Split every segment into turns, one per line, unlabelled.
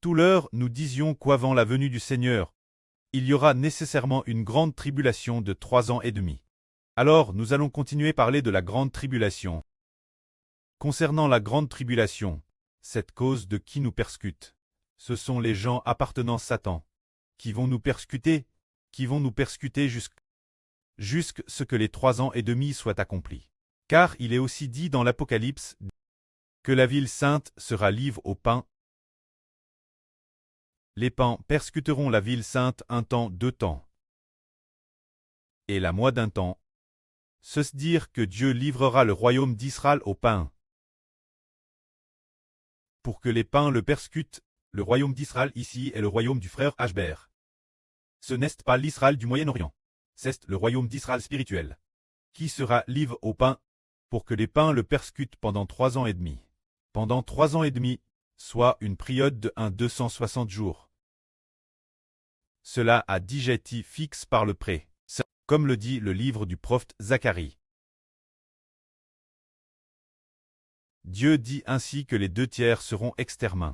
Tout l'heure, nous disions qu'avant la venue du Seigneur, il y aura nécessairement une grande tribulation de 3 ans et demi. Alors, nous allons continuer à parler de la grande tribulation. Concernant la grande tribulation, cette cause de qui nous persécute, ce sont les gens appartenant à Satan, qui vont nous persécuter jusqu'à ce que les 3 ans et demi soient accomplis. Car il est aussi dit dans l'Apocalypse que la ville sainte sera livrée au pain. Les païens persécuteront la ville sainte un temps, 2 temps, et la moitié d'un temps. C'est dire que Dieu livrera le royaume d'Israël aux païens. Pour que les païens le persécutent, le royaume d'Israël ici est le royaume du frère Ashbert. Ce n'est pas l'Israël du Moyen-Orient. C'est le royaume d'Israël spirituel, qui sera livré aux païens, pour que les païens le persécutent pendant 3 ans et demi. Pendant 3 ans et demi, soit une période de 260 jours. Cela a déjà été fixe par le pré, comme le dit le livre du prophète Zacharie. Dieu dit ainsi que les 2/3 seront exterminés,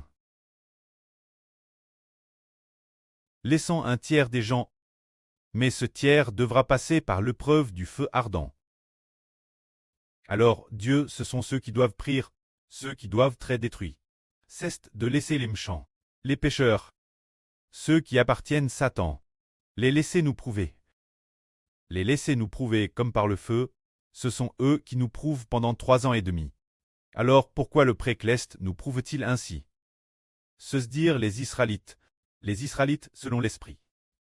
laissant 1/3 des gens, mais ce tiers devra passer par l'épreuve du feu ardent. Alors Dieu, ce sont ceux qui doivent prier, ceux qui doivent être détruits. C'est de laisser les méchants, les pécheurs, ceux qui appartiennent à Satan, les laisser nous prouver. Les laisser nous prouver comme par le feu, ce sont eux qui nous prouvent pendant 3 ans et demi. Alors pourquoi le précleste nous prouve-t-il ainsi? Se dire les Israélites selon l'esprit.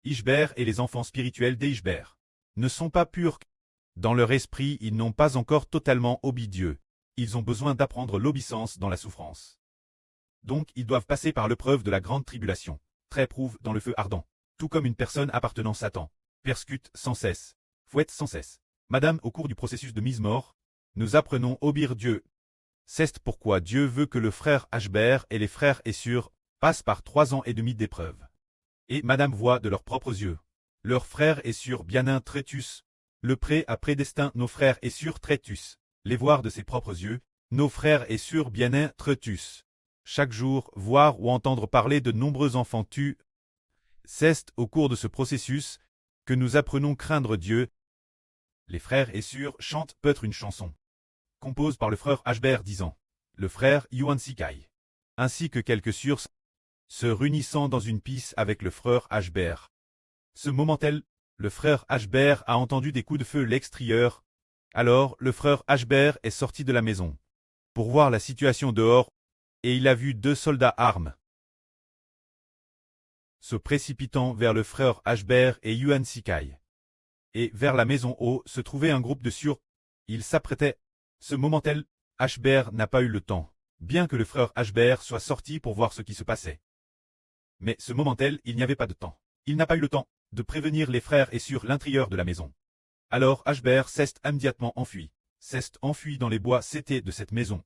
Ishbert et les enfants spirituels d'Ishbert ne sont pas purs. Dans leur esprit, ils n'ont pas encore totalement obéi Dieu. Ils ont besoin d'apprendre l'obéissance dans la souffrance. Donc ils doivent passer par l'épreuve de la grande tribulation, très éprouve dans le feu ardent, tout comme une personne appartenant à Satan, persécute sans cesse, fouette sans cesse. Madame, au cours du processus de mise mort, nous apprenons à obéir Dieu. C'est pourquoi Dieu veut que le frère Ashbert et les frères Essur passent par 3 ans et demi d'épreuve. Et Madame voit de leurs propres yeux. Leur frère Essur bien-aimé Trétus, le pré a prédestiné nos frères Essur Trétus, les voir de ses propres yeux, nos frères Essur bien-aimé Trétus. Chaque jour, voir ou entendre parler de nombreux enfants tués. C'est au cours de ce processus que nous apprenons à craindre Dieu. Les frères Essur chantent peut-être une chanson, compose par le frère Ashbert disant, le frère Yuan Sikai, ainsi que quelques Surs, se réunissant dans une piste avec le frère Ashbert. Ce moment-là, le frère Ashbert a entendu des coups de feu à l'extérieur. Alors le frère Ashbert est sorti de la maison pour voir la situation dehors, et il a vu 2 soldats armés se précipitant vers le frère Ashbert et Yuan Sikai. Et vers la maison haut se trouvait un groupe de Surs. Ils s'apprêtaient. Ce moment-là, Ashbert n'a pas eu le temps, bien que le frère Ashbert soit sorti pour voir ce qui se passait. Mais ce moment-là, il n'y avait pas de temps. Il n'a pas eu le temps de prévenir les frères et sur l'intérieur de la maison. Alors Ashbert s'est immédiatement enfui. S'est enfui dans les bois c'était de cette maison.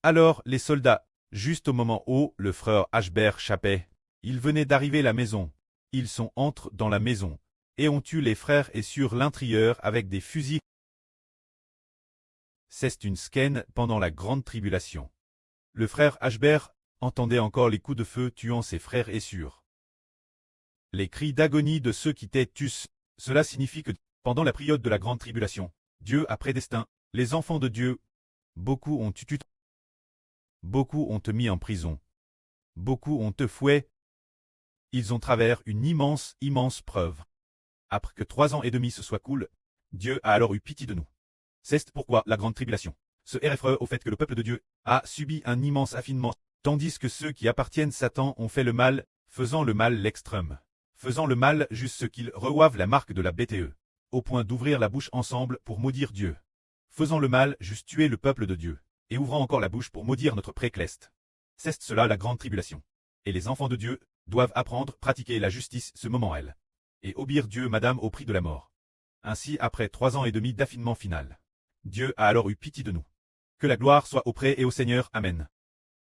Alors les soldats, juste au moment où le frère Ashbert échappait, ils venaient d'arriver à la maison. Ils sont entrés dans la maison et ont tué les frères et sur l'intérieur avec des fusils. C'est une scène pendant la grande tribulation. Le frère Ashbert entendait encore les coups de feu tuant ses frères et sœurs. Les cris d'agonie de ceux qui tuent, cela signifie que, pendant la période de la grande tribulation, Dieu a prédestiné les enfants de Dieu. Beaucoup ont tué, beaucoup ont te mis en prison, beaucoup ont te fouet. Ils ont traversé une immense preuve. Après que 3 ans et demi se soient cool, Dieu a alors eu pitié de nous. C'est pourquoi la grande tribulation se réfère au fait que le peuple de Dieu a subi un immense affinement, tandis que ceux qui appartiennent à Satan ont fait le mal, faisant le mal l'extrême, faisant le mal jusqu'à ce qu'ils reçoivent la marque de la BTE, au point d'ouvrir la bouche ensemble pour maudire Dieu, faisant le mal jusqu'à tuer le peuple de Dieu, et ouvrant encore la bouche pour maudire notre précleste. C'est cela la grande tribulation. Et les enfants de Dieu doivent apprendre, pratiquer la justice ce moment-là, et obéir Dieu madame au prix de la mort. Ainsi après 3 ans et demi d'affinement final, Dieu a alors eu pitié de nous. Que la gloire soit auprès et au Seigneur. Amen.